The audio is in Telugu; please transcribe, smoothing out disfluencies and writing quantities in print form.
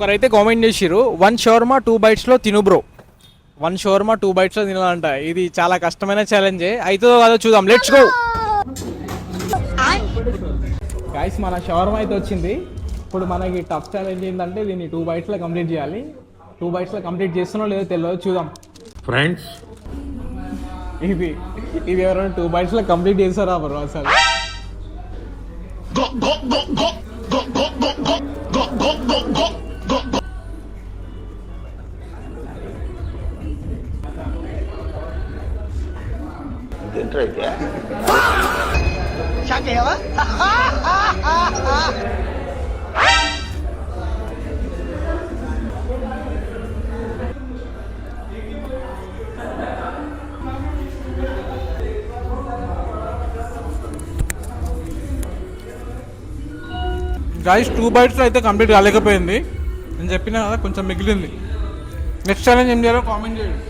ఒకరైతే కామెంట్ చేసిర్రు 1 షవర్మా 2 బైట్స్లో తిను బ్రో. 1 షవర్మా 2 బైట్స్లో తినాలంట. ఇది చాలా కష్టమైన ఛాలెంజే. అవుతుందో కాదో చూద్దాం. Let's go guys. మన షవర్మా అయితే వచ్చింది. ఇప్పుడు మనకి టఫ్ ఛాలెంజ్ ఏంటంటే దీన్ని 2 బైట్స్లో కంప్లీట్ చేయాలి. 2 బైట్స్లో కంప్లీట్ చేస్తున్నో లేదో తెలియదు, చూద్దాం ఫ్రెండ్స్. ఇది ఎవరైనా 2 బైట్స్లో కంప్లీట్ చేస్తారా బ్రో అసలు? గాయస్ 2 బైట్స్లో అయితే కంప్లీట్ కాలేకపోయింది. నేను చెప్పినా కదా కొంచెం మిగిలింది. నెక్స్ట్ ఛాలెంజ్ ఏం చేయాలో కామెంట్ చేయండి.